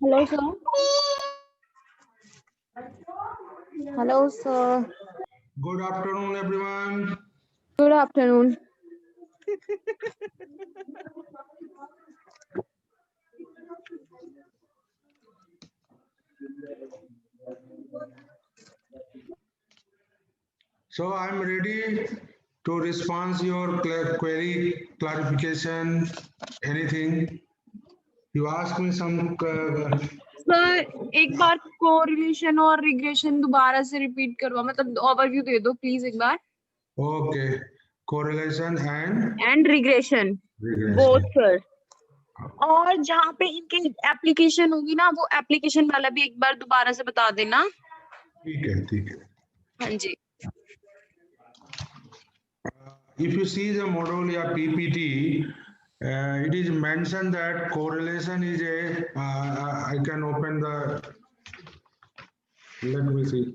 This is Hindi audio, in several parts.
Hello, sir. Hello, sir. Good afternoon, everyone. Good afternoon. So I'm ready to respond your query, clarification, anything. You ask me some. Sir एक बार कोरिलेशन और रिग्रेशन दोबारा से रिपीट करवा, मतलब ओवरव्यू दे दो प्लीज एक बार. Okay, correlation and regression both sir. और जहाँ पे इनके एप्लीकेशन होगी ना, वो एप्लीकेशन वाला भी एक बार दोबारा से बता देना. ठीक है, ठीक है. हाँ जी. If you see the model या PPT, it is mentioned that correlation is a. I can open the. Let me see.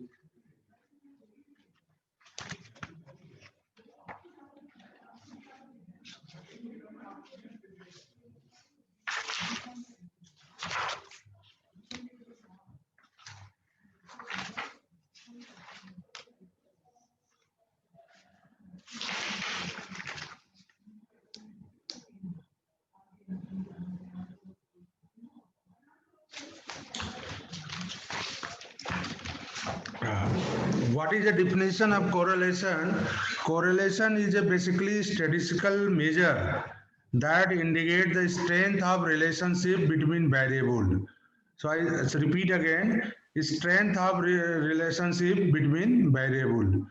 What is the definition of correlation? Correlation is a basically statistical measure that indicate the strength of relationship between variable. So I repeat again, strength of relationship between variable.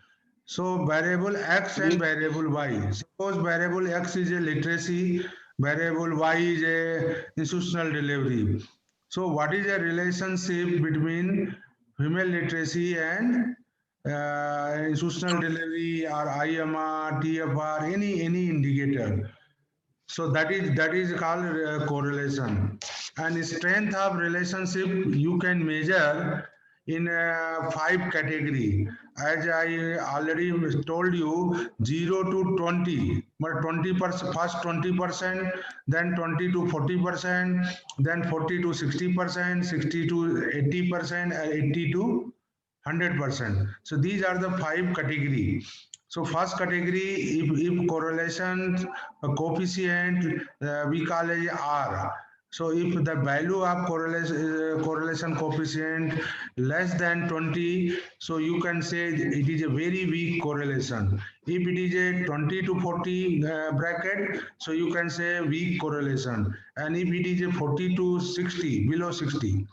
So variable X and variable Y. Suppose variable X is a literacy, variable Y is a institutional delivery. So what is a relationship between female literacy and institutional delivery or IMR, TFR, any indicator? So that is called correlation. And strength of relationship you can measure in 5 category. As I already told you, 0 to 20, but 20%, first 20%, then 20 to 40%, then 40 to 60%, 60 to 80%, 80 to 100%. So these are the 5 category. So first category, if correlation coefficient, we call it R. So if the value of correlation coefficient less than 20, so you can say it is a very weak correlation. If it is a 20 to 40 bracket, so you can say weak correlation. And if it is a 40 to 60, below 60,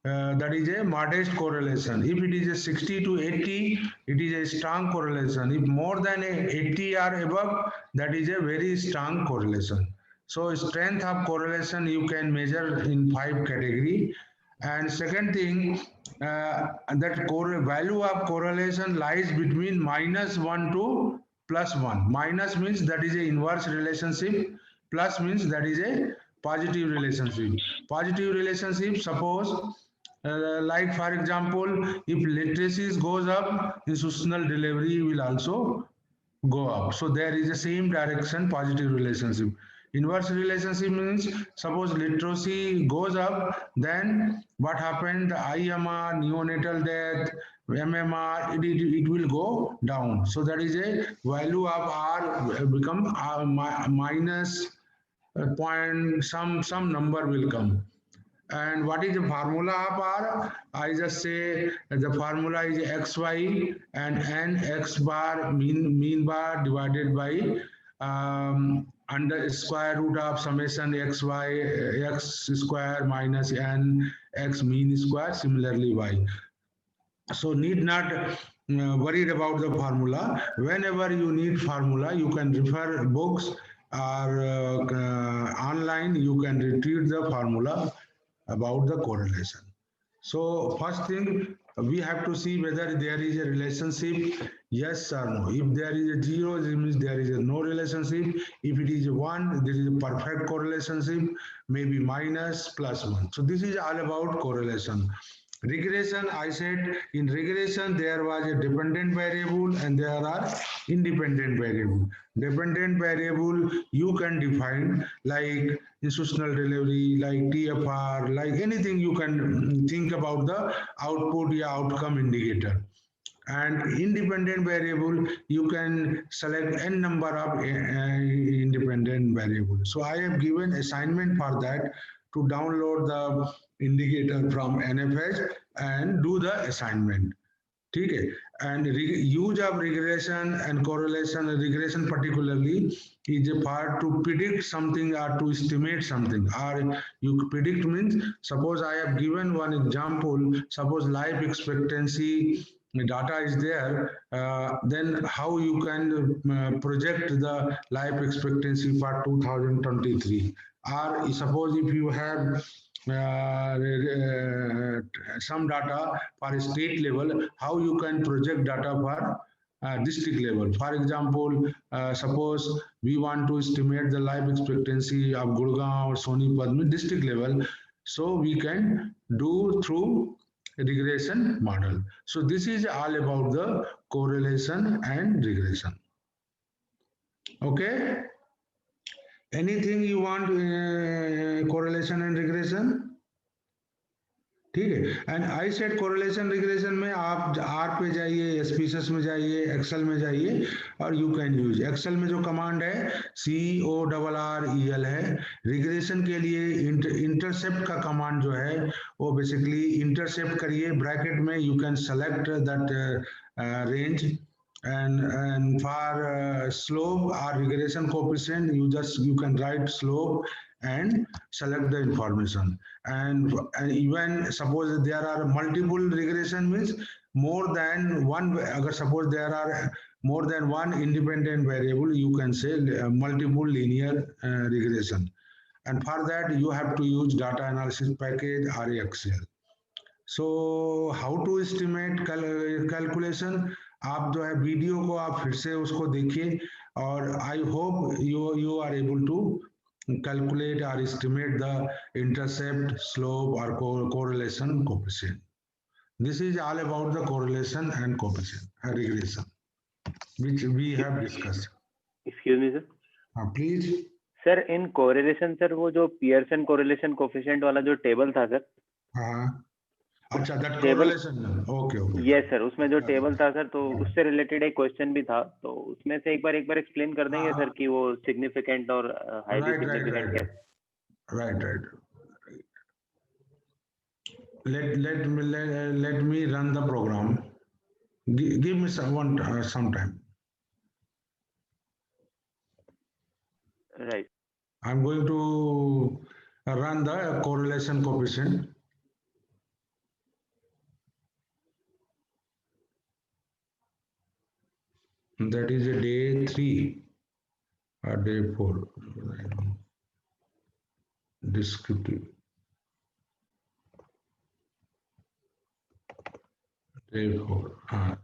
that is a modest correlation. If it is a 60 to 80, it is a strong correlation. If more than 80 or above, that is a very strong correlation. So strength of correlation you can measure in 5 category. And second thing, that value of correlation lies between -1 to +1. Minus means that is a inverse relationship. Plus means that is a positive relationship. Positive relationship, suppose like for example, if literacy goes up, institutional delivery will also go up. So there is the same direction positive relationship. Inverse relationship means suppose literacy goes up, then what happened? The IMR, neonatal death, MMR, it will go down. So that is a value of R become minus point, some number will come. And what is the formula of R? I just say the formula is xy and n x bar mean bar divided by under square root of summation xy x square minus n x mean square, similarly y. So need not worried about the formula. Whenever you need formula, you can refer books or online, you can retrieve the formula about the correlation. So first thing, we have to see whether there is a relationship, yes or no. If there is a 0, it means there is a no relationship. If it is a 1, there is a perfect correlationship, maybe minus, plus 1. So this is all about correlation. Regression, I said in regression there was a dependent variable and there are independent variable. Dependent variable you can define like institutional delivery, like TFR, like anything you can think about the output or outcome indicator. And independent variable you can select n number of independent variables. So I have given assignment for that to download the indicator from NFH and do the assignment. ठीक है. And use of regression and correlation, regression particularly is a part to predict something or to estimate something. Or you predict means, suppose I have given one example, suppose life expectancy data is there, then how you can project the life expectancy for 2023. Or suppose if you have some data for state level, how you can project data for district level. For example, suppose we want to estimate the life expectancy of Gurgaon or Sonipat district level, so we can do through regression model. So this is all about the correlation and regression. Okay. Anything you want correlation and regression? ठीक है. And I said correlation regression में आप आर पे जाइए, एसपीएस में जाइए, एक्सेल में जाइए और यू कैन यूज. एक्सेल में जो कमांड है CORREL है. रिग्रेशन के लिए इंटरसेप्ट का कमांड जो है वो बेसिकली इंटरसेप्ट करिए ब्रैकेट में, you can select that range. And for slope or regression coefficient, you can write slope and select the information. And even suppose there are multiple regression means more than one. Agar suppose there are more than one independent variable, you can say multiple linear regression. And for that you have to use data analysis package or Excel. So how to estimate calculation? आप जो है वीडियो को आप फिर से उसको देखिए और I hope you are able to calculate or estimate the intercept, slope or correlation coefficient. This is all about the correlation and coefficient regression, which we have discussed. Excuse me, sir. Please. Sir, in correlation, sir, वो जो Pearson correlation coefficient वाला जो टेबल था सर. हाँ. अच्छा, that correlation. Okay. Yes sir, उसमें जो टेबल था सर, तो उससे रिलेटेड एक क्वेश्चन भी था, तो उसमें से एक बार एक्सप्लेन कर देंगे सर कि वो सिग्निफिकेंट और हाईली सिग्निफिकेंट है. Right. Let me run the program. Give me some time. Right. I'm going to run the correlation coefficient. That is a day 3 or day 4. I don't know. Descriptive. Day 4.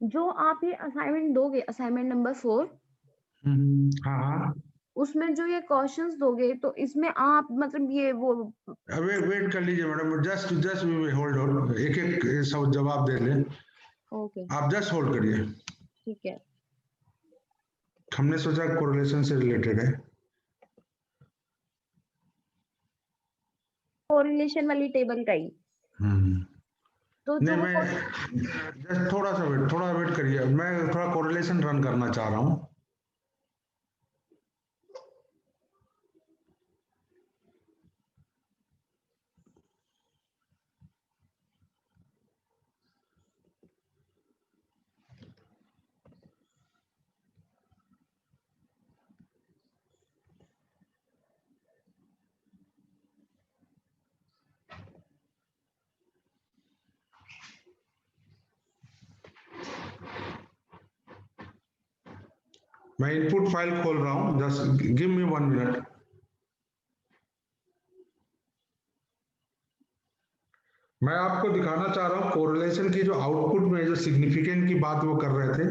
जो आप ये असाइनमेंट दोगे, असाइनमेंट नंबर 4, हाँ. उसमें जो ये क्वेश्चंस दोगे, तो इसमें आप मतलब ये वो वेट कर लीजिए मैडम, जस्ट होल्ड ऑन, एक सब जवाब दे लें. ओके, आप जस्ट होल्ड करिए. ठीक है. हमने सोचा कोरिलेशन से रिलेटेड है. कोरिलेशन वाली टेबल का ही. तो नहीं, मैं जस्ट थोड़ा वेट करिए, मैं थोड़ा कोरिलेशन रन करना चाह रहा हूँ. मैं इनपुट फाइल खोल रहा हूं, जस्ट गिव मी 1 मिनट। मैं आपको दिखाना चाह रहा हूं कोरिलेशन की जो आउटपुट में जो सिग्निफिकेंट की बात वो कर रहे थे।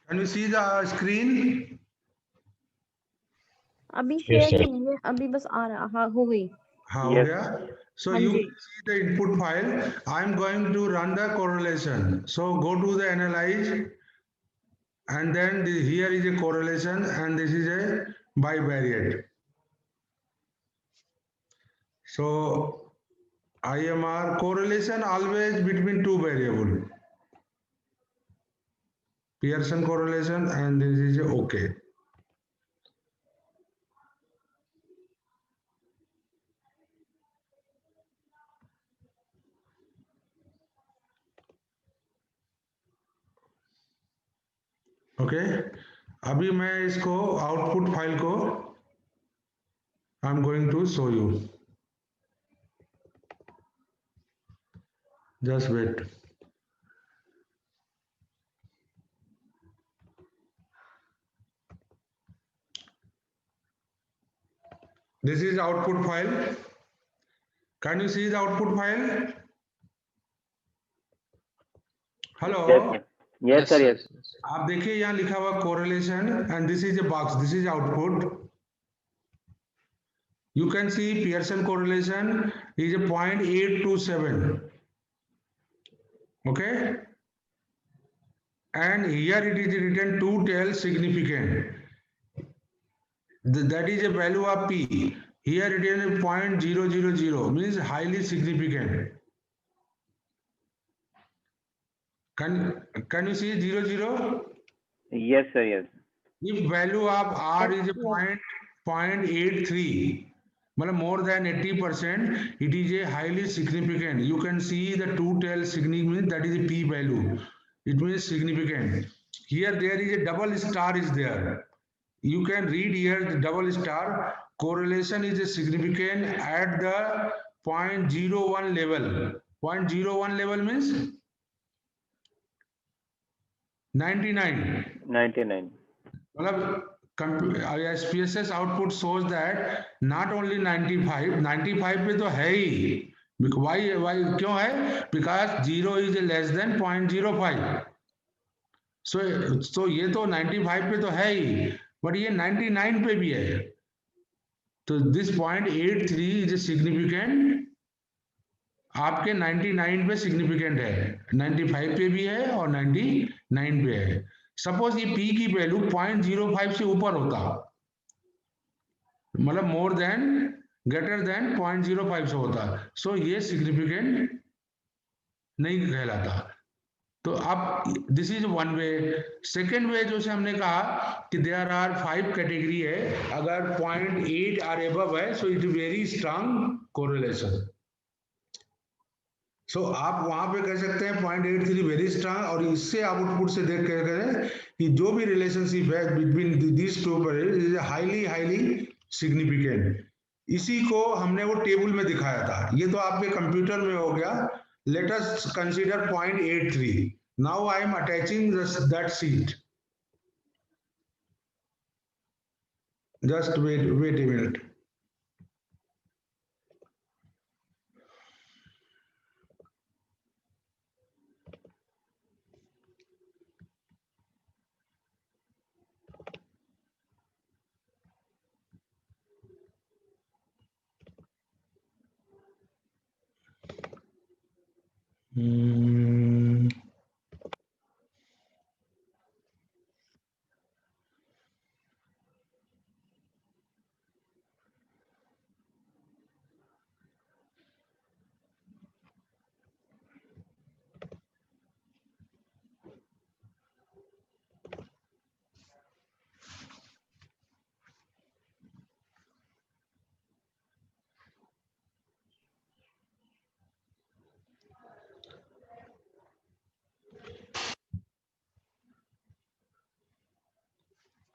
Can you see the screen? अभी शेयर कीजिए, अभी बस आ रहा, हाँ हो गई। हाँ हो गया। So हाँ you जी। can see the input file. I am going to run the correlation. So go to the analyze, and then here is a correlation, and this is a bivariate. So IMR correlation always between two variable. Pearson correlation, and this is a okay. Okay अभी मैं इसको आउटपुट फाइल को I am going to show you, just wait. This is output file. Can you see the output file? Hello. Yes sir, yes. आप देखिए यहाँ लिखा हुआ correlation and this is a box. This is output. You can see Pearson correlation is a 0.827. Okay. And here it is written two-tail significant. That is a value of P. Here it is 0.000 means highly significant. Can you see 00? Yes sir, yes. If value of R is a 0.83, more than 80%, it is a highly significant. You can see the two-tail significant, that is a P value. It means significant. Here there is a double star is there. You can read here the double star. Correlation is a significant at the 0.01 level. 0.01 level means 99. 99. SPSS output shows that not only 95, 95 पे तो है ही. Why क्यों है? Because 0 is less than 0.05. So ये तो 95 पे तो है ही, but ये 99 पे भी है. तो this 0.83 is a significant. आपके 99 पे सिग्निफिकेंट है, 95 पे भी है और 99 पे है. सपोज ये P की वैल्यू 0.05 से ऊपर होता, मतलब मोर देन ग्रेटर देन 0.05 से होता, सो ये सिग्निफिकेंट नहीं कहलाता. तो अब this is one way. Second way जो से हमने कहा कि देयर आर 5 कैटेगरी है. अगर 0.8 आर एबव है so it very strong correlation. सो आप वहां पे कह सकते हैं 0.83 वेरी स्ट्रांग, और इससे आउटपुट से देख कर करें कि जो भी रिलेशनशिप है between this two is highly highly significant. इसी को हमने वो टेबल में दिखाया था, ये तो आपके कंप्यूटर में हो गया। Let us consider 0.83। Now I am attaching that sheet. Just wait a minute.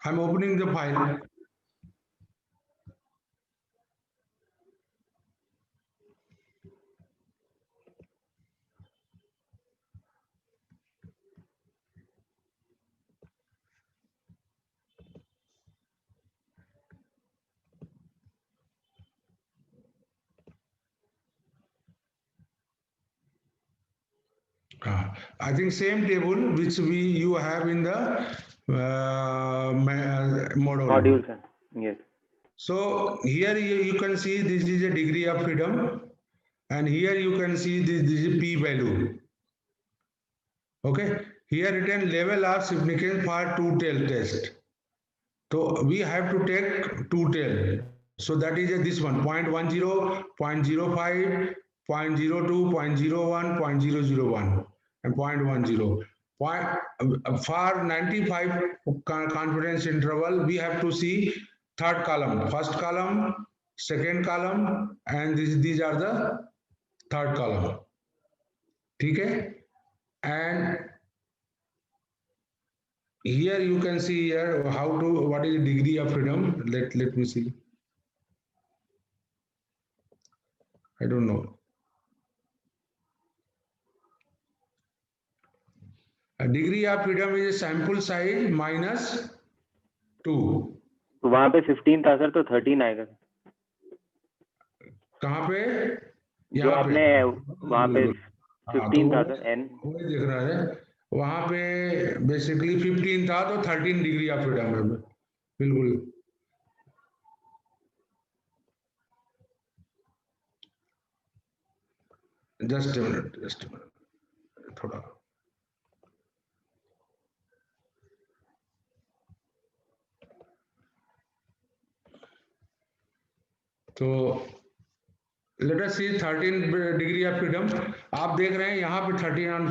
I'm opening the file. I think same table which you have in the model. Module, sir. Yes. So here you can see this is a degree of freedom, and here you can see this is p value. Okay, here written level of significance for two-tail test. So we have to take two-tail. So that is this one 0.10, 0.05, 0.02, 0.01, 0.001, and 0.10. For 95 confidence interval, we have to see third column, first column, second column, and these are the third column. Okay, and here you can see here what is the degree of freedom. Let me see. I don't know. A degree of freedom is a sample size minus 2. तो वहां पे 15 था सर, तो 13 आएगा। कहाँ पे? जो आपने वहां पे 15 था सर, n वही देख रहा है। वहां पे बेसिकली 15 था, तो 13 डिग्री ऑफ फ्रीडम है। बिल्कुल। जस्ट ए मिनट थोड़ा। तो let us see 13 degree of freedom. आप देख रहे हैं यहाँ पे 13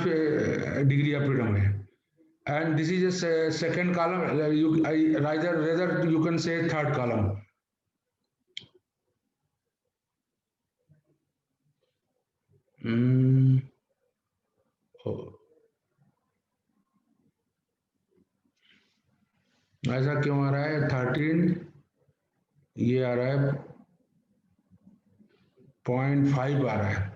डिग्री ऑफ फ्रीडम है, and this is a second column. Rather you can say third column. ऐसा क्यों आ रहा है? 13 ये आ रहा है 0.5 आ रहा है।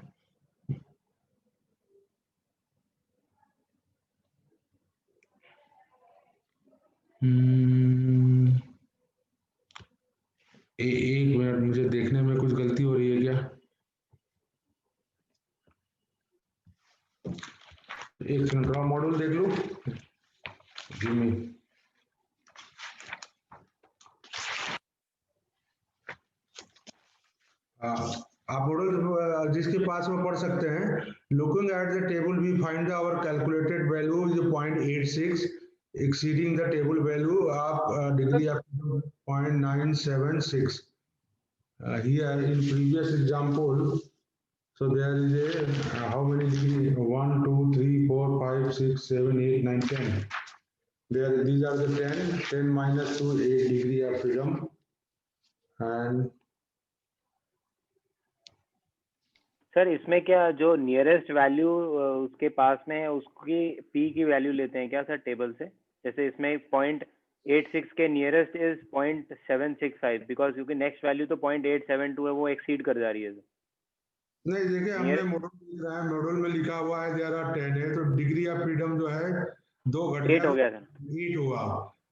एक मिनट, मुझे देखने में कुछ गलती हो रही है क्या? एक सेकंड, मॉड्यूल देख लो। आप मॉडल जिसके पास में पढ़ सकते हैं। Looking at the table we find our calculated value is 0.86, exceeding the table value of degree of 0.976. Here in previous example, so there is a how many degree? 1, 2, 3, 4, 5, 6, 7, 8, 9, 10. These are the 10. 10 minus 2, 8 degree of freedom, and sir इसमें क्या जो नियरेस्ट वैल्यू उसके पास में है उसकी पी की वैल्यू लेते हैं क्या सर टेबल से? जैसे इसमें 0.86 के नियरेस्ट इज 0.765 बिकॉज क्योंकि नेक्स्ट वैल्यू तो 0.872 है, वो एक्सीड कर जा रही है नहीं देखिए, हमने नियर मॉडल में लिख रहा है, मॉडल में लिखा हुआ है देयर आर 10 है, तो डिग्री ऑफ फ्रीडम जो है 2 घट 8 गया हो तो गया सर। 8 हुआ,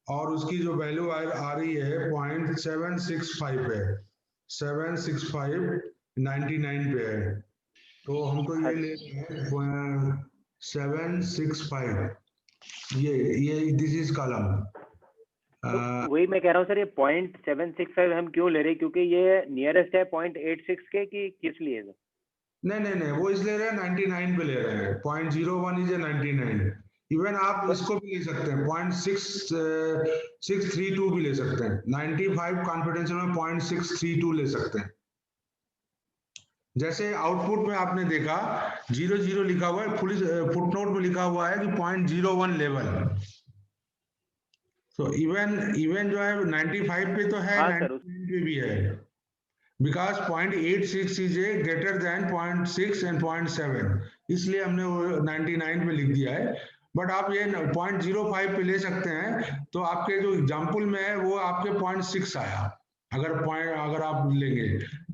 और उसकी जो वैल्यू आ रही है 0.765 है, 765 99 पे है, तो हमको ये ले रहे हैं 765, ये दिस इज कॉलम। तो वही मैं कह रहा हूँ सर, ये 0.765 हम क्यों ले रहे हैं, क्योंकि ये नियरेस्ट है 0.86 के कि किस लिए सर? नहीं, वो इसलिए रहे 99 पे ले रहे हैं, 0.01 इज ए 99। इवन आप इसको भी ले सकते हैं, 0.632 भी ले सकते हैं, 95 कॉन्फिडेंस में 0.632 ले सकते हैं। जैसे आउटपुट में आपने देखा 00 लिखा हुआ है, फुटनोट में लिखा हुआ है कि 0.01 लेवल, तो इवन जो है 95 पे तो है, हाँ सर 99 पे भी है, because 0.86 is a greater than 0.6 and 0.7, इसलिए हमने वो 99 पे लिख दिया है। बट आप ये 0.05 पे ले सकते हैं, तो आपके जो एग्जाम्पल में है वो आपके 0.6 आया, अगर आप लेंगे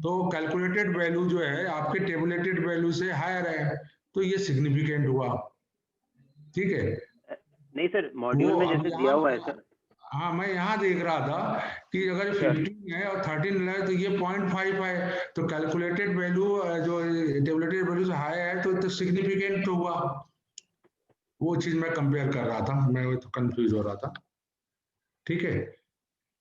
तो कैलकुलेटेड वैल्यू जो है आपके टेबुलेटेड वैल्यू से हायर है, तो ये सिग्निफिकेंट हुआ। ठीक है, नहीं सर, वो मॉड्यूल में अब जैसे दिया यहाँ, हुआ है सर। हाँ मैं यहाँ देख रहा था कि अगर क्या? 15 है और 13 है तो ये 0.5 है, तो कैलकुलेटेड वैल्यू जो टेबुलेटेड वैल्यू से हाई है तो सिग्निफिकेंट तो हुआ। वो चीज मैं कंपेयर कर रहा था, मैं तो कंफ्यूज हो रहा था। ठीक है,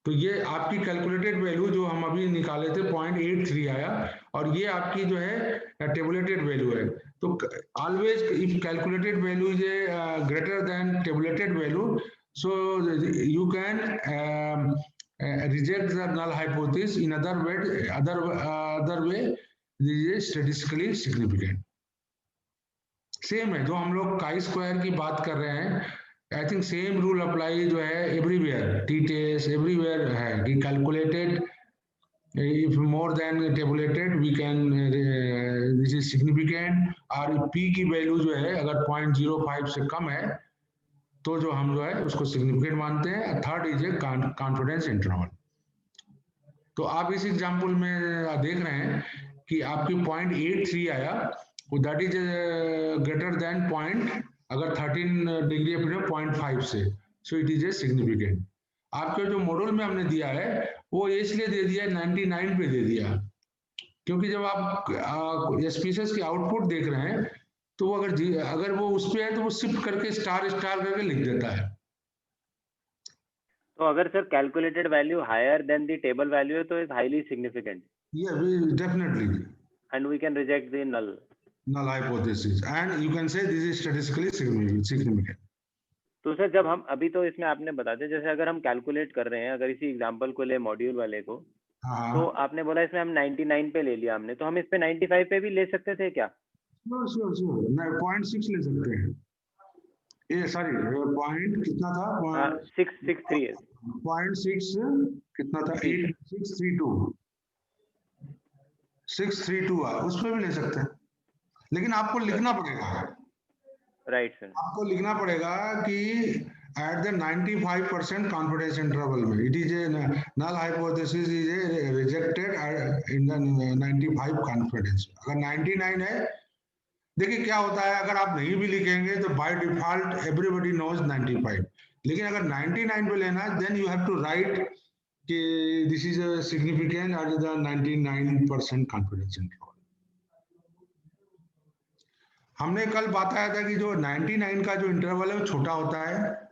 तो ये आपकी कैलकुलेटेड वैल्यू जो हम अभी निकाले थे 0.83 आया, और ये आपकी जो है टेबुलेटेड वैल्यू है। तो always if calculated value is greater than tabulated value, so you can reject the null hypothesis. In other way this is statistically significant. Same है जो हम लोग काई स्क्वायर की बात कर रहे हैं, आई थिंक सेम रूल अप्लाई जो है एवरीवेयर, टी टेस्ट एवरीवेयर है कि calculated if more than tabulated we can this is significant, और p की वैल्यू जो है अगर 0.05 से कम है तो जो हम जो है उसको सिग्निफिकेंट मानते हैं। Third is a confidence interval. तो आप इस एग्जांपल में देख रहे हैं कि आपकी 0.83 आया, वो that is greater than point, अगर 13 डिग्री ऑफ फ्रीडम 0.5 से, so it is a significant. आपके जो मॉडल में हमने दिया है वो इसलिए दे दिया 99 पे दे दिया, क्योंकि जब आप स्पीशीज के आउटपुट देख रहे हैं तो वो अगर वो उस पे है तो वो शिफ्ट करके स्टार स्टार करके लिख देता है। तो अगर sir calculated value higher than the table value है तो is highly significant Yeah, definitely and we can reject the null. null hypothesis, and you can say this is statistically significant. तो सर जब हम अभी तो इसमें आपने बता दिया, जैसे अगर हम कैलकुलेट कर रहे हैं, अगर इसी एग्जांपल को ले मॉड्यूल वाले को, तो हाँ, आपने बोला इसमें हम 99 पे ले लिया हमने, तो हम इस पे 95 पे भी ले सकते थे क्या? श्योर मैं 0.6 ले सकते हैं। ये सॉरी, पॉइंट कितना था? 663 है। 0.6 कितना था? 632 है, उस पर भी ले सकते हैं, लेकिन आपको लिखना पड़ेगा, राइट सर। आपको लिखना पड़ेगा कि at the 95% confidence interval में it is a null hypothesis is a rejected in the 95 confidence। अगर 99 है, देखिए क्या होता है, अगर आप नहीं भी लिखेंगे तो बाय डिफॉल्ट एवरीबॉडी नोज 95, लेकिन अगर 99 पे लेना है then you have to write कि this is a significant at the 99% confidence interval. हमने कल बताया था कि जो 99 का जो इंटरवल है वो छोटा होता है,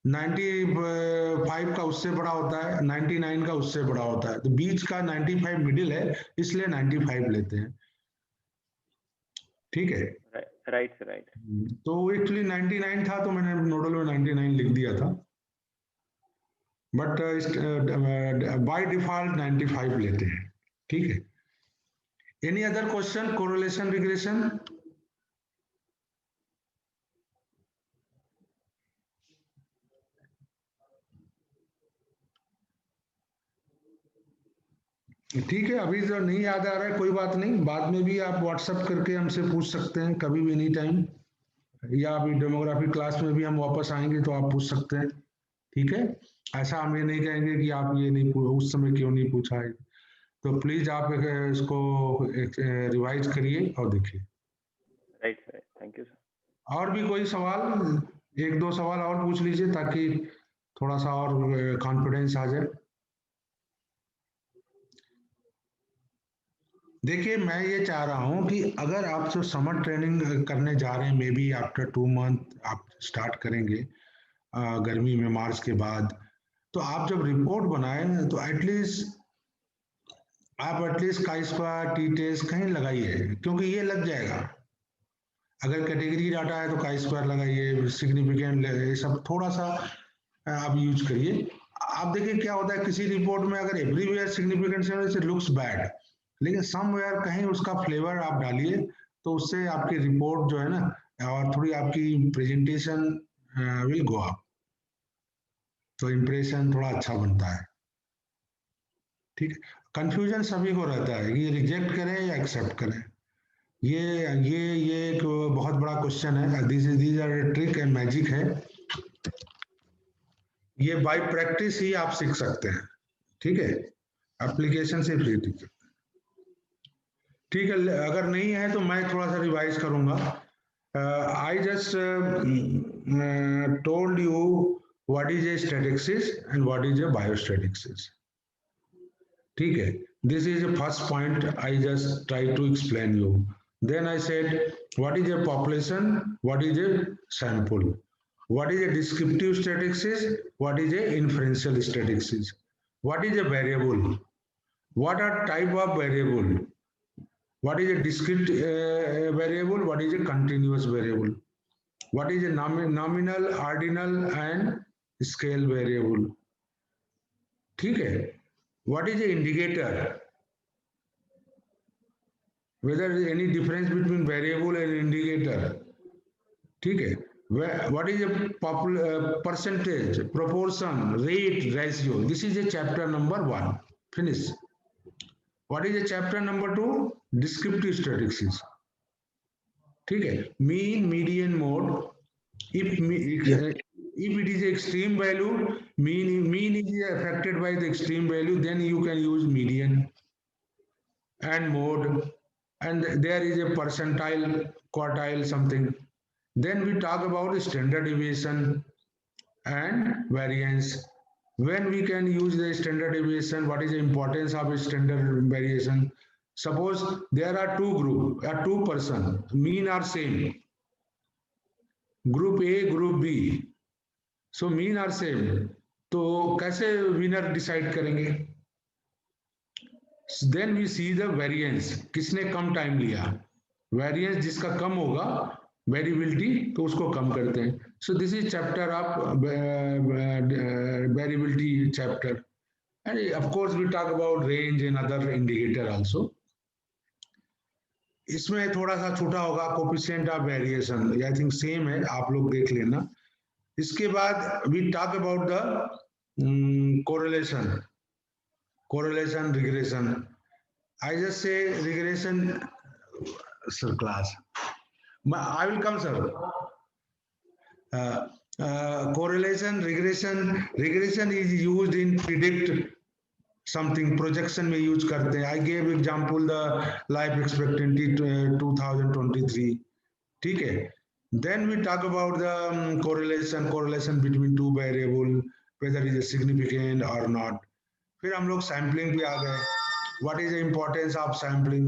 95 का उससे बड़ा होता है, 99 का उससे बड़ा होता है, तो बीच का 95 मिडिल है, इसलिए 95 लेते हैं। ठीक है, राइट सर, राइट। तो एक्चुअली 99 था तो मैंने नोडल में 99 लिख दिया था, बट बाय डिफॉल्ट 95 लेते हैं। ठीक है, any other question, correlation regression? ठीक है, अभी तो नहीं याद आ रहा है, कोई बात नहीं, बाद में भी आप व्हाट्सएप करके हमसे पूछ सकते हैं कभी भी, एनी टाइम, या अभी डेमोग्राफी क्लास में भी हम वापस आएंगे तो आप पूछ सकते हैं। ठीक है, ऐसा हम ये नहीं कहेंगे कि आप ये नहीं उस समय क्यों नहीं पूछा है। तो प्लीज आप इसको रिवाइज करिए और देखिए। Right sir, thank you sir. और भी कोई सवाल, एक दो सवाल और पूछ लीजिए ताकि थोड़ा सा और कॉन्फिडेंस आ जाए। देखिए, मैं ये चाह रहा हूं कि अगर आप जो समर ट्रेनिंग करने जा रहे हैं, मे बी आफ्टर 2 मंथ आप स्टार्ट करेंगे गर्मी में, मार्च के बाद, तो आप जब रिपोर्ट बनाएं तो at least chi square, T test कहीं लगाइए, क्योंकि ये लग जाएगा। अगर कैटेगरी डाटा है तो काई स्क्वायर लगाइए, सिग्निफिकेंट, ये सब थोड़ा सा आप यूज करिए। आप देखिए क्या होता है, किसी रिपोर्ट में अगर एवरीवेयर सिग्निफिकेंट लुक्स बैड, लेकिन समवेयर कहीं उसका फ्लेवर आप डालिए, तो उससे आपकी रिपोर्ट जो है ना, और थोड़ी आपकी प्रेजेंटेशन विल गो अप, तो इम्प्रेशन थोड़ा अच्छा बनता है। ठीक है, कंफ्यूजन सभी को रहता है कि रिजेक्ट करें या एक्सेप्ट करें। ये एक बहुत बड़ा क्वेश्चन है। These are trick and magic है, ये बाय प्रैक्टिस ही आप सीख सकते हैं। ठीक है, एप्लीकेशन से फ्री। ठीक है, अगर नहीं है तो मैं थोड़ा सा रिवाइज करूंगा। I just told you what is a statistics and what is a biostatistics. ठीक है, this is the first point I just try to explain you. Then I said, what is a population, what is a sample, what is a descriptive statistics, what is a inferential statistics, what is a variable, what are type of variable, what is a discrete variable, what is a continuous variable, what is a nominal, ordinal and scale variable. ठीक है, what is an indicator, whether there is any difference between variable and indicator. ठीक है, what is a percentage, proportion, rate, ratio. This is a chapter number 1, finish. What is a chapter number 2? Descriptive statistics. ठीक है, mean, median, mode. If it is extreme value, mean is affected by the extreme value, then you can use median and mode, and there is a percentile, quartile, something. Then we talk about standard deviation and variance. When we can use the standard deviation, what is the importance of standard variation? Suppose there are two person, mean are same, group A, group B, so mean are same, तो कैसे winner decide करेंगे? Then we see the variance, किसने कम टाइम लिया, variance जिसका कम होगा, variability तो उसको कम करते हैं. So this is chapter of variability chapter, and of course we talk about range and other indicator also. इसमें थोड़ा सा छोटा होगा coefficient of variation, I think same है, आप लोग देख लेना. इसके बाद we talk about the correlation, regression. I just say regression, sir, class. I will come, sir. Correlation, regression is used in predict something, projection में use करते हैं. I gave example the life expectancy 2023. ठीक है. Then we talk about the correlation between two variable, whether it is significant or not. फिर हम लोग सैम्पलिंग पे आ गए. What is the importance of sampling?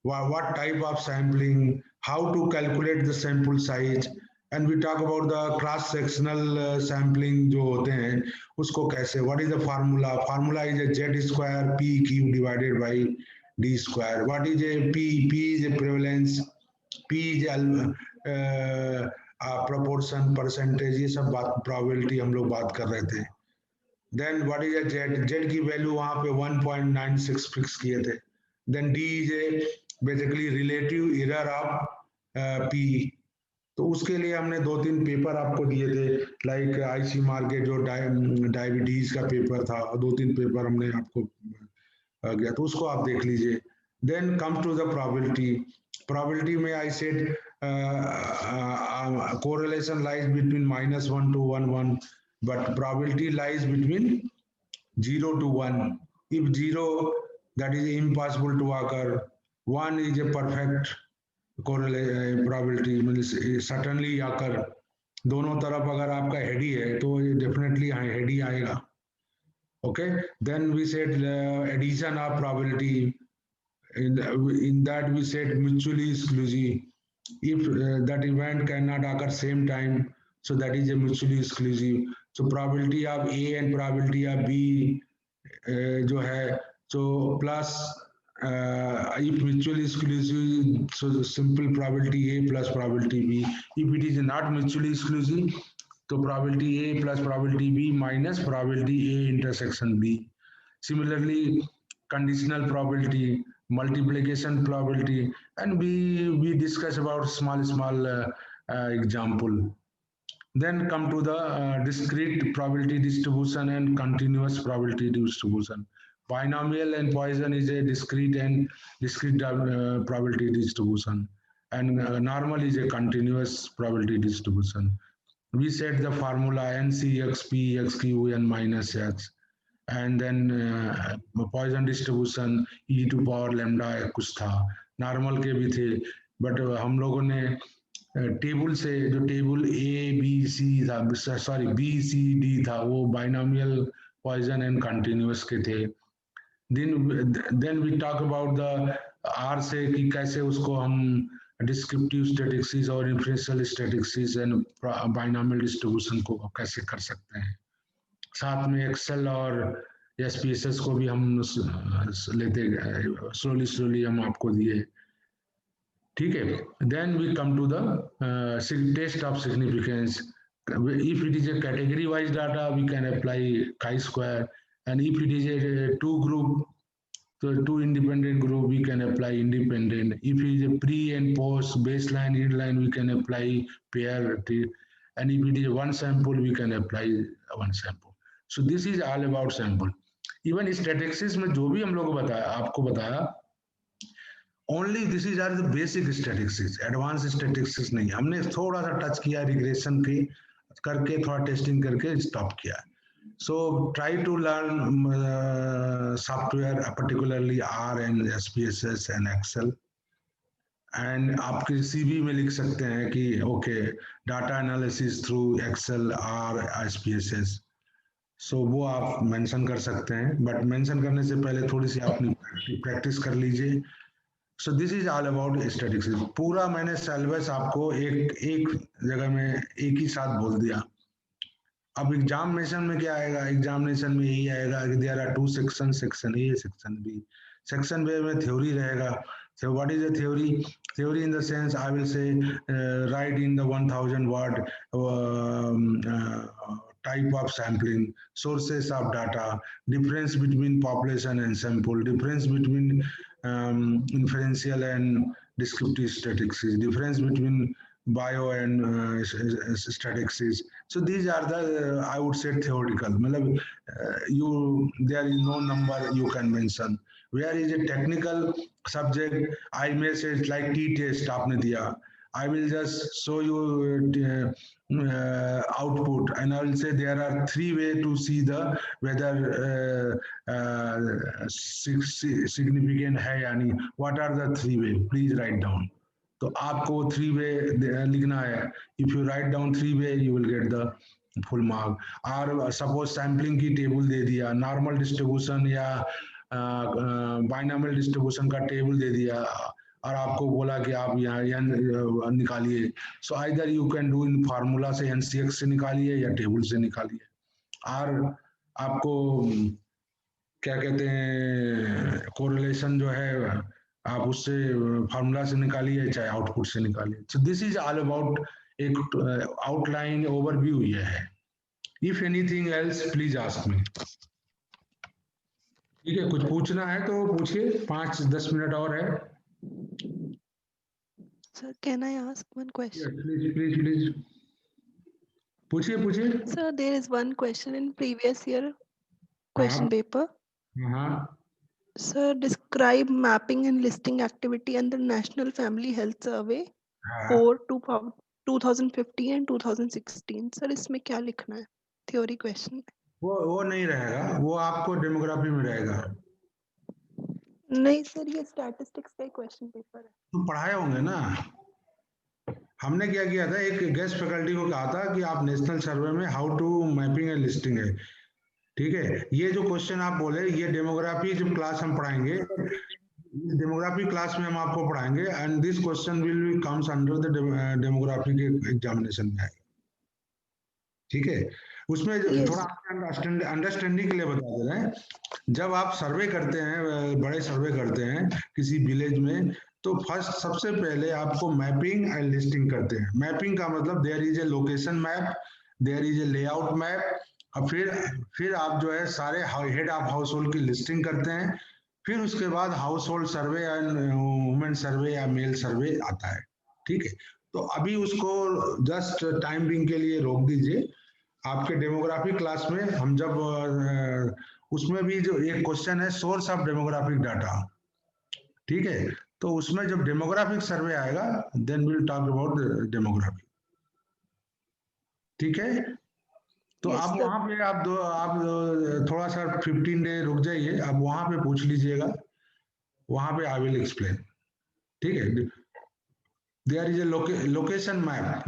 What type of sampling? How to calculate the sample size? And we talk about the cross-sectional sampling जो होते हैं उसको कैसे. What is the formula? Formula is a Z square PQ divided by D square. What is a P? P is a prevalence. P is a proportion, percentage. ये सब बात probability हम लोग बात कर रहे थे. Then what is a Z? Z की वैल्यू वहां पे 1.96 फिक्स किए थे. Then D is a basically relative error of P. तो उसके लिए हमने 2-3 पेपर आपको दिए थे, लाइक आईसी मार्केट जो डायबिटीज का पेपर था, 2-3 पेपर हमने आपको गया, तो उसको आप देख लीजिए। Then come to the probability में I said correlation lies between -1 to 1, but probability lies between 0 to 1. If 0, that is impossible to occur. 1 is a perfect probability, means certainly occur. दोनों तरफ अगर आपका हेडी है तो ये डेफिनेटली हेडी आएगा. Okay, then we said addition of probability. In that we said mutually exclusive. If that event cannot occur same time, so that is a mutually exclusive. So probability of A and probability of B जो है, so plus if mutually exclusive, so simple probability A plus probability B. If it is not mutually exclusive, तो probability A plus probability B minus probability A intersection B. Similarly, conditional probability, multiplication probability, and we discuss about small example. Then come to the discrete probability distribution and continuous probability distribution. Binomial and Poisson is a discrete probability distribution, and normal is a continuous probability distribution. We set the formula NCX, PX, Q, n minus X, and then Poisson distribution e to power lambda कुछ था, नॉर्मल के भी थे, बट हम लोगों ने टेबल से जो टेबल ए बी सी था, सॉरी बी सी डी था, वो बाइनोमियल पॉइजन एंड कंटिन्यूअस के थे. Then we talk about the R से कि कैसे उसको हम डिस्क्रिप्टिव स्टैटिस्टिक्स और inferential statistics and binomial distribution को कैसे कर सकते हैं. साथ में एक्सेल और एसपीएसएस को भी हम लेते स्लोली हम आपको दिए. ठीक है. Then we come to the test of significance. If it is a category wise data we can apply chi square, and if it is a two independent group we can apply independent. If it is a pre and post baseline inline we can apply pair, and if it is one sample we can apply one sample. So this is all about sample. Even statistics में जो भी हम लोग बताया आपको बताया, only this is are the basic statistics, advanced statistics नहीं. हमने थोड़ा सा टच किया रिग्रेशन के करके, थोड़ा टेस्टिंग करके स्टॉप किया. So try to learn software, particularly R and SPSS and Excel. And आपके CV में लिख सकते हैं कि okay, data analysis through Excel, R, SPSS. So वो आप मेंशन कर सकते हैं, बट मेंशन करने से पहले थोड़ी सी अपनी प्रैक्टिस कर लीजिए. So this is all about statistics. पूरा मैंने सिलेबस आपको एक जगह में एक ही साथ बोल दिया. अब एग्जामिनेशन में क्या आएगा, एग्जामिनेशन में यही आएगा कि there are two section, section A, section B. Section B में थ्योरी रहेगा. So what is a theory? Theory in the sense I will say write in the 1000 word type of sampling, sources of data, difference between population and sample, difference between inferential and descriptive statistics, difference between bio and statistics. So these are the I would say theoretical. मतलब there is no number you can mention. Where is a technical subject, I may say it's like t-test आपने दिया. I will just show you output, and I will say there are 3 ways to see the whether significant है या नहीं. What are the 3 ways? Please write down. तो आपको 3 way लिखना है. If you write down 3 way, you will get the full mark. और suppose sampling की टेबल दे दिया, नॉर्मल डिस्ट्रीब्यूशन या बाइनोमियल डिस्ट्रीब्यूशन का टेबल दे दिया और आपको बोला कि आप यहाँ निकालिए. So either you can do in formula से, एनसीएक्स से निकालिए या टेबल से निकालिए. और आपको क्या कहते हैं कोरिलेशन जो है आप उससे फार्मूला से निकालिए चाहे आउटपुट से निकालिए. So this is all about एक आउटलाइन ओवरव्यू ये है. If anything else please ask me. ठीक है, कुछ पूछना है तो पूछिए, 5-10 मिनट और है. Sir, can I ask one question? Please. पूछिए. Sir, there is one question in previous year question paper. हाँ. Sir, describe mapping and listing activity under National Family Health Survey for 2015 and 2016. Sir, इसमें क्या लिखना है? Theory question. वो नहीं रहेगा, वो आपको डेमोग्राफी में रहेगा। नहीं सर, ये स्टैटिस्टिक्स का क्वेश्चन पेपर है। तो पढ़ाए होंगे ना। हमने क्या किया था, एक गेस्ट फैकल्टी को कहा था कि आप नेशनल सर्वे में how to mapping and listing है, ठीक है। ये जो क्वेश्चन आप बोले, ये डेमोग्राफी जब क्लास हम पढ़ाएंगे, डेमोग्राफी क्लास में हम आपको पढ़ाएंगे, and this question will be comes under the demography के एग्जामिनेशन में आएगा, ठीक है। उसमें Yes. थोड़ा अंडरस्टैंडिंग के लिए बता दे रहे हैं, जब आप सर्वे करते हैं, बड़े सर्वे करते हैं किसी विलेज में, तो फर्स्ट सबसे पहले आपको मैपिंग एंड लिस्टिंग करते हैं। मैपिंग का मतलब there is a location map, there is a layout map, और फिर आप जो है सारे हेड ऑफ हाउस होल्ड की लिस्टिंग करते हैं। फिर उसके बाद household survey and women survey या मेल सर्वे आता है, ठीक है। तो अभी उसको जस्ट टाइम बिंग के लिए रोक दीजिए। आपके डेमोग्राफी क्लास में हम जब उसमें भी जो एक क्वेश्चन है सोर्स ऑफ डेमोग्राफिक डाटा, ठीक है। तो उसमें जब डेमोग्राफिक सर्वे आएगा then will talk about demography, ठीक है। तो Yes, आप sir. वहां पे आप थोड़ा सा 15 डे रुक जाइए, आप वहां पे पूछ लीजिएगा, वहां पे आई विल एक्सप्लेन, ठीक है। There is a location map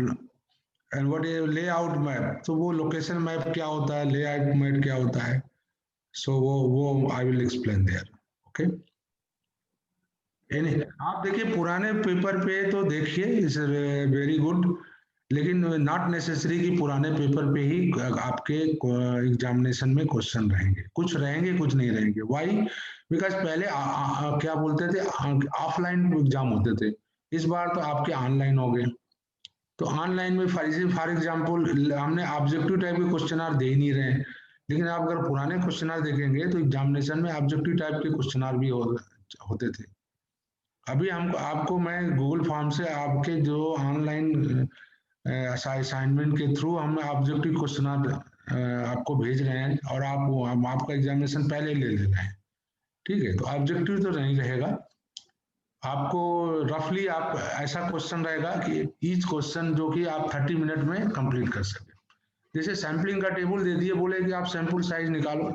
and what is layout map. तो वो लोकेशन मैप क्या होता है, लेआउट मैप क्या होता है, सो वो I will explain there, okay. आप देखिए पुराने पेपर पे तो देखिए, इज वेरी गुड, लेकिन नॉट नेसेसरी कि पुराने पेपर पे ही आपके एग्जामिनेशन में क्वेश्चन रहेंगे। कुछ रहेंगे, कुछ नहीं रहेंगे। व्हाई? बिकॉज पहले क्या बोलते थे, ऑफलाइन एग्जाम होते थे, इस बार तो आपके ऑनलाइन हो गए। तो ऑनलाइन में फॉर एग्जाम्पल हमने ऑब्जेक्टिव टाइप के क्वेश्चन दे ही नहीं रहे हैं, लेकिन आप अगर पुराने क्वेश्चन देखेंगे तो एग्जामिनेशन में ऑब्जेक्टिव टाइप के क्वेश्चन भी होते थे। अभी हमको आपको मैं गूगल फॉर्म से आपके जो ऑनलाइन असाइनमेंट के थ्रू हम ऑब्जेक्टिव क्वेश्चन आपको भेज रहे हैं, और हम आपका एग्जामिनेशन पहले ले ले रहे हैं, ठीक है। तो ऑब्जेक्टिव तो नहीं रहेगा, आपको रफली आप ऐसा क्वेश्चन रहेगा कि ईच क्वेश्चन जो कि आप 30 मिनट में कंप्लीट कर सके। जैसे सैम्पलिंग का टेबल दे दिए, बोले कि आप सैंपल साइज निकालो,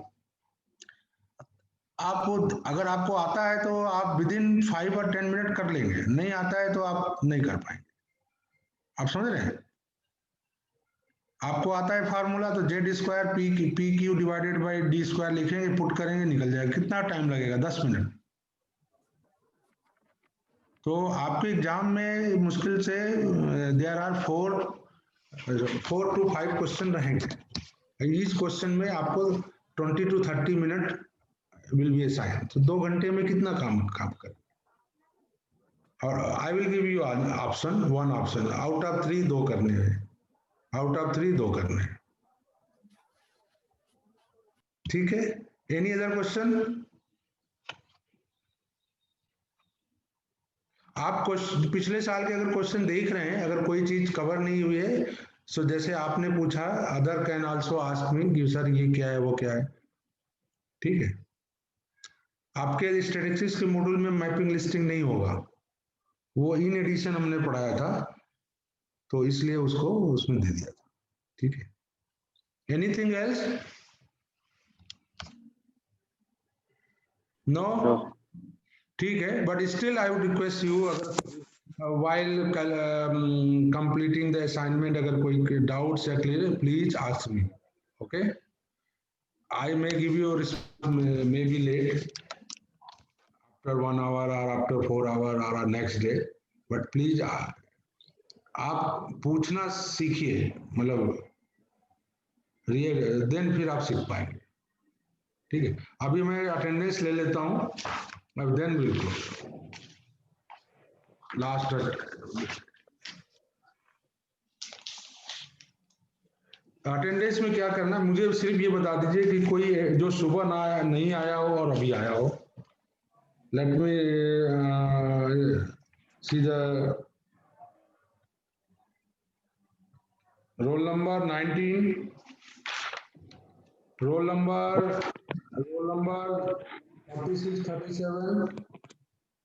आप अगर आपको आता है तो आप विद इन 5 और 10 मिनट कर लेंगे, नहीं आता है तो आप नहीं कर पाएंगे। आप समझ रहे हैं? आपको आता है फार्मूला तो Z square P Q divided by D square लिखेंगे, पुट करेंगे, निकल जाएगा। कितना टाइम लगेगा? 10 मिनट। तो आपके एग्जाम में मुश्किल से देयर आर 4 to 5 क्वेश्चन रहेंगे। इस क्वेश्चन में आपको 20 to 30 minute will be assign. तो 2 घंटे में कितना काम कर। और I will give you option, 1 option out of 3 2 करने हैं, आउट ऑफ 3 2 करने हैं, ठीक है। Any other question? आप पिछले साल के अगर क्वेश्चन देख रहे हैं, अगर कोई चीज कवर नहीं हुई है, सो जैसे आपने पूछा, other can also ask me कि सर ये क्या है, वो क्या है, ठीक है। आपके स्टैटिस्टिक्स के मॉड्यूल में मैपिंग लिस्टिंग नहीं होगा, वो इन एडिशन हमने पढ़ाया था, तो इसलिए उसको उसमें दे दिया था, ठीक है। Anything else? नो? ठीक है, but still I would request you, अगर while completing the assignment अगर कोई डाउट्स या clear, please ask me, okay. I may give you a response, may be late after 1 hour or after 4 hour or next day, but please आप पूछना सीखिए, मतलब देन फिर आप सीख पाएंगे, ठीक है। अभी मैं अटेंडेंस ले लेता हूँ, अब देन विल लास्ट। अटेंडेंस में क्या करना, मुझे सिर्फ ये बता दीजिए कि कोई जो सुबह नहीं आया हो और अभी आया हो। Let me see the roll number 19, roll number 46,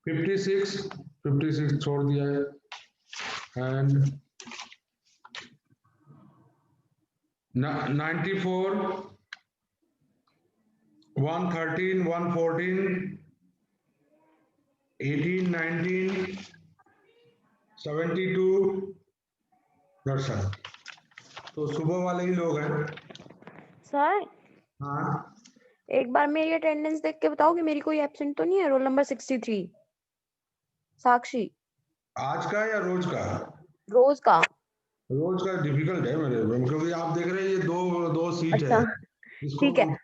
37, 56 छोड़ दिया है, एंड 94, 113, 114, 18, 19, 72, दर्शन। तो सुबह वाले ही लोग हैं। सर हाँ, एक बार मेरी अटेंडेंस देख के बताओ कि मेरी कोई एब्सेंट तो नहीं है। रोल नंबर 63 साक्षी। आज का या रोज का? रोज का। रोज का डिफिकल्ट है मेरे में, क्योंकि आप देख रहे हैं ये दो सीट है, अच्छा इसको ठीक है।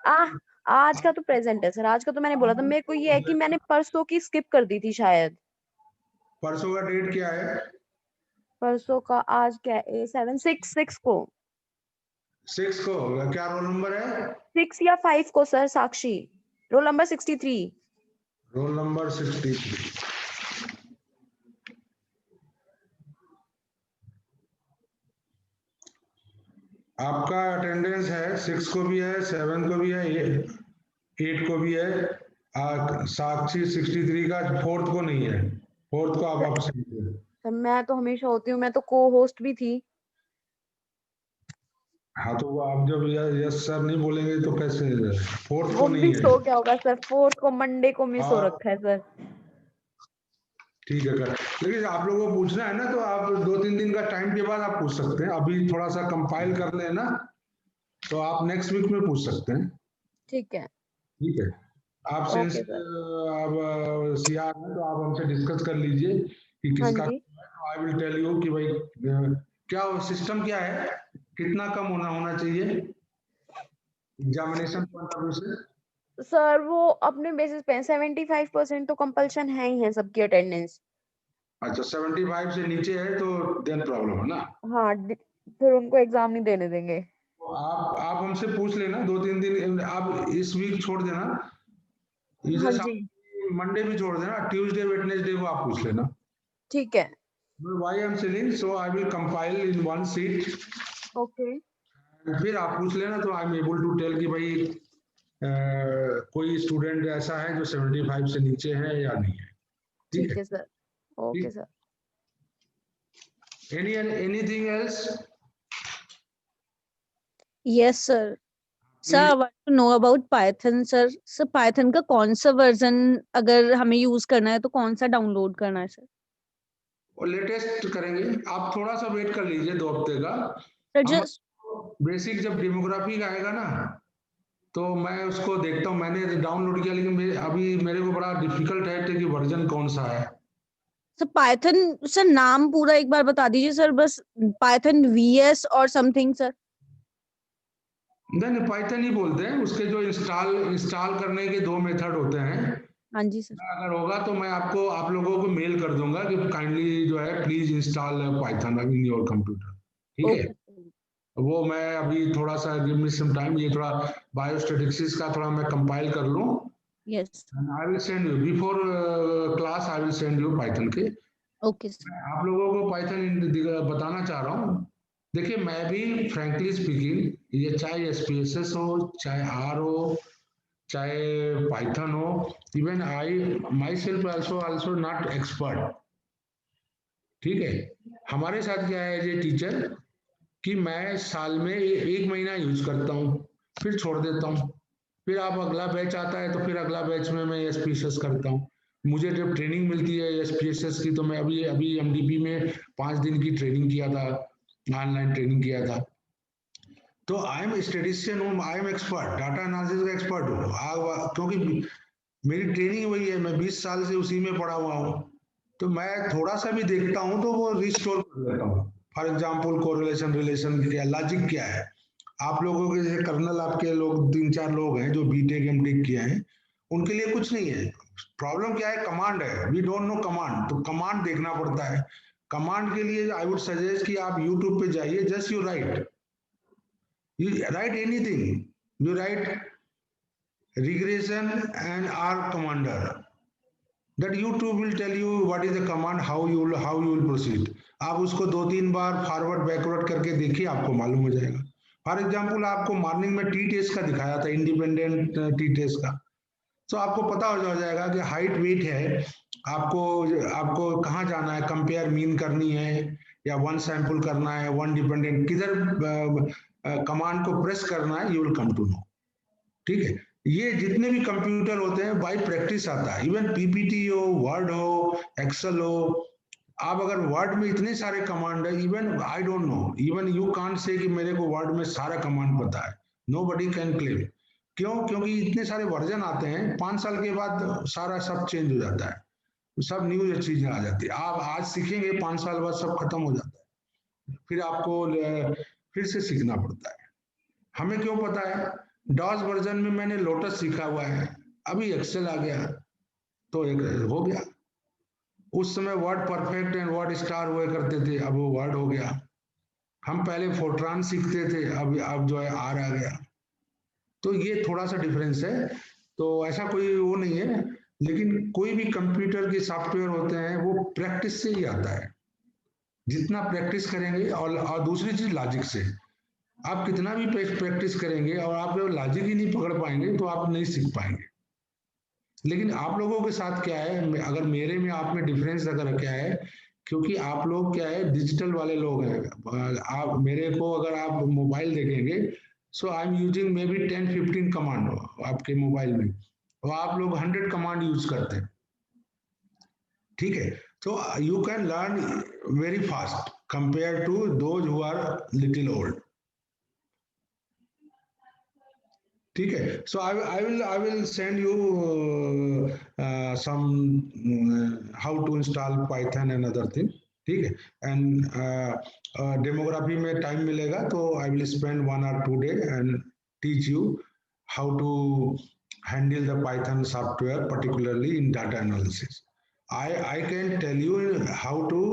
आज का तो प्रेजेंट है सर। आज का तो मैंने बोला था। मेरे को ये है कि मैंने परसों की स्किप कर दी थी शायद। परसों का डेट क्या है? परसों का आज क्या है? 6 को। 6 को होगा। क्या रोल नंबर है? 6 या 5 को sir. Sakshi. Roll number 63। Roll number 63। आपका अटेंडेंस है 6 को भी है, 7 को भी है, 8 को भी है। साक्षी 63 का 4th को नहीं है। 4th को आप absent थे। सर मैं तो हमेशा होती हूँ। मैं तो को होस्ट भी थी। हाँ, तो वो आप जब यस सर नहीं बोलेंगे तो कैसे? 4th वो को नहीं मिस है। हो गया होगा सर। 4 को मंडे को मिस हो हाँ, रखा है सर। ठीक है कर। लेकिन आप लोगों को पूछना है ना, तो आप 2-3 दिन का टाइम के बाद आप पूछ सकते हैं। अभी थोड़ा सा कंपाइल कर लेना, तो आप नेक्स्ट वीक में पूछ सकते हैं। ठीक है। ठीक है। आप सिंस ओके सर। आप सीआर हैं तो आप हमसे डिस्कस कर लीजिए कि हाँ किसका। जी। आई विल टेल यू कि भाई क्या सिस्टम क्या है, कितना कम होना चाहिए एग्जामिनेशन पॉइंट ऑफ व्यू से। सर वो अपने बेसिस पे 75% तो कंपल्शन है ही है सबकी अटेंडेंस। अच्छा, 75 से नीचे है तो देन प्रॉब्लम है ना। हाँ फिर उनको एग्जाम नहीं देने देंगे। तो आप हमसे पूछ लेना 2-3 दिन। आप इस वीक छोड़ देना, हाँ इसे जी मंडे भी छोड़ देना, ट्यूसडे वेडनेसडे को आप पूछ लेना। ठीक है। Why I'm saying so, I will compile in one sheet, okay फिर आप पूछ लेना तो I am able to tell कि भाई कोई स्टूडेंट ऐसा है जो 75 से नीचे है या नहीं है। ठीक ठीक है। है सर। ओके ठीक। Sir. Anything else? Yes, sir. Sir, I want to know about Python, sir. Sir, Python का कौन सा वर्जन अगर हमें यूज करना है तो कौन सा डाउनलोड करना है सर? और लेटेस्ट करेंगे। आप थोड़ा सा वेट कर लीजिए 2 हफ्ते का। सर हम जस्ट बेसिक जब डेमोग्राफी का आएगा ना, तो मैं उसको देखता हूँ। मैंने डाउनलोड किया, लेकिन अभी मेरे को बड़ा डिफिकल्ट है कि वर्जन कौन सा है। सर पाइथन सर नाम पूरा एक बार बता दीजिए सर। बस पाइथन वीएस और समथिंग सर। नहीं, पाइथन ही बोलते हैं। उसके जो इंस्टॉल करने के 2 मेथड होते हैं। हाँ जी सर। अगर होगा तो मैं आपको आप लोगों को मेल कर दूंगा कि काइंडली जो है please install Python in your computer. ठीक है। ओके वो मैं अभी थोड़ा सा गिव मी सम टाइम, ये थोड़ा बायोस्टैटिक्स का थोड़ा मैं कंपाइल कर लूं, yes and I will send you before class. I will send you Python के। Okay sir. आप लोगों को पाइथन बताना चाह रहा हूँ। देखिए, मैं भी फ्रैंकली स्पीकिंग, ये चाहे एसपीएसएस हो, चाहे आर हो, चाहे पाइथन हो, even I my self also not expert. ठीक है। हमारे साथ क्या है एज ए टीचर कि मैं साल में 1 महीना यूज करता हूँ, फिर छोड़ देता हूँ। फिर आप अगला बैच आता है तो फिर अगला बैच में मैं एसपीएसएस करता हूँ। मुझे जब ट्रेनिंग मिलती है एसपीएसएस की, तो मैं अभी एमडीपी में 5 दिन की ट्रेनिंग किया था, ऑनलाइन ट्रेनिंग किया था। तो आई एम स्टेटिस्टिशियन हूँ, I am expert, data analysis का एक्सपर्ट हूँ, क्योंकि मेरी ट्रेनिंग वही है। मैं 20 साल से उसी में पढ़ा हुआ हूँ। तो मैं थोड़ा सा भी देखता हूँ तो वो रिस्टोर कर लेता हूँ। फॉर एग्जाम्पल कोरिलेशन, रिलेशन क्या लॉजिक क्या है। आप लोगों के जैसे कर्नल आपके लोग 3-4 लोग हैं जो बीटेक एमटेक किए हैं, उनके लिए कुछ नहीं है। प्रॉब्लम क्या है? कमांड है। वी डोंट नो कमांड, तो कमांड देखना पड़ता है। कमांड के लिए आई वुड सजेस्ट कि आप यूट्यूब पे जाइए, just you right anything, you right regression and R commander, that YouTube will tell you what is the command, how you will proceed. आप उसको 2-3 बार फॉरवर्ड बैकवर्ड करके देखिए, आपको मालूम हो जाएगा। फॉर एग्जाम्पल आपको मॉर्निंग में टी टेस्ट का दिखाया था, इंडिपेंडेंट टी टेस्ट का। तो आपको पता हो जाएगा कि हाइट वेट है, आपको कहाँ जाना है, कंपेयर मीन करनी है या वन सैंपल करना है, वन डिपेंडेंट, किधर कमांड को प्रेस करना है, you will come to know. ठीक है, ये जितने भी कंप्यूटर होते हैं बाय प्रैक्टिस आता है। इवन पीपीटी हो, वर्ड हो, एक्सेल हो, आप अगर वर्ड में इतने सारे कमांड है, even I don't know, even you can't say कि मेरे को वर्ड में सारा कमांड पता है, नोबडी कैन क्लेम। क्यों? क्योंकि इतने सारे वर्जन आते हैं, 5 साल के बाद सारा सब चेंज हो जाता है, सब न्यू चीजें आ जाती है। आप आज सीखेंगे, 5 साल बाद सब खत्म हो जाता है, फिर आपको फिर से सीखना पड़ता है। हमें क्यों पता है? डॉस वर्जन में मैंने लोटस सीखा हुआ है, अभी एक्सेल आ गया तो एक हो गया। उस समय word perfect and word star हुए करते थे, अब वो वर्ड हो गया। हम पहले फोर्ट्रान सीखते थे, अब जो है आर आ गया। तो ये थोड़ा सा डिफरेंस है, तो ऐसा कोई वो नहीं है, लेकिन कोई भी कंप्यूटर के सॉफ्टवेयर होते हैं वो प्रैक्टिस से ही आता है। जितना प्रैक्टिस करेंगे, और दूसरी चीज लॉजिक से, आप कितना भी प्रैक्टिस करेंगे और आप लॉजिक ही नहीं पकड़ पाएंगे तो आप नहीं सीख पाएंगे। लेकिन आप लोगों के साथ क्या है, अगर मेरे में आप में डिफरेंस अगर क्या है, क्योंकि आप लोग क्या है डिजिटल वाले लोग हैं। आप मेरे को अगर आप मोबाइल देखेंगे, so I am using maybe 10-15 command आपके मोबाइल में, और आप लोग 100 कमांड यूज करते हैं। ठीक है, तो you can learn very fast compare to those who are little old. ठीक है, सो I will send you some how to install Python and other thing. ठीक है, and डेमोग्राफी में टाइम मिलेगा तो I will spend 1 or 2 days and teach you how to handle the Python software, particularly in data analysis. I can tell you how to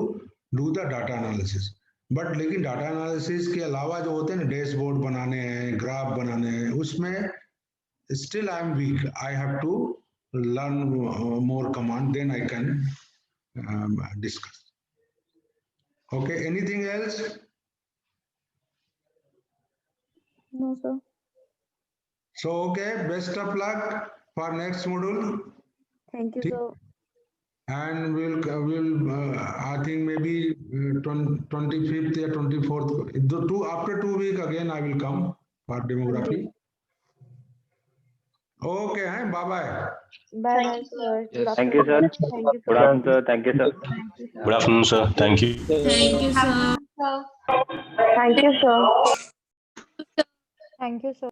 do the data analysis. But लेकिन डाटा एनालिसिस के अलावा जो होते हैं ना, डैशबोर्ड बनाने हैं, ग्राफ बनाने हैं, उसमें still I am weak. I have to learn more command, then I can discuss. Okay, anything else? No, sir. So okay, best of luck for next module. Thank you, ठीक, sir. and we'll I think maybe 25th or 24th, after 2 weeks again I will come for demography. Okay, bye bye. Bye, sir. Good Thank you, sir. afternoon. Thank you, Good sir. afternoon, sir. Thank you, sir. Thank you, sir. Good afternoon, sir. Thank you. Thank you, sir. Thank you, sir. Thank you, sir.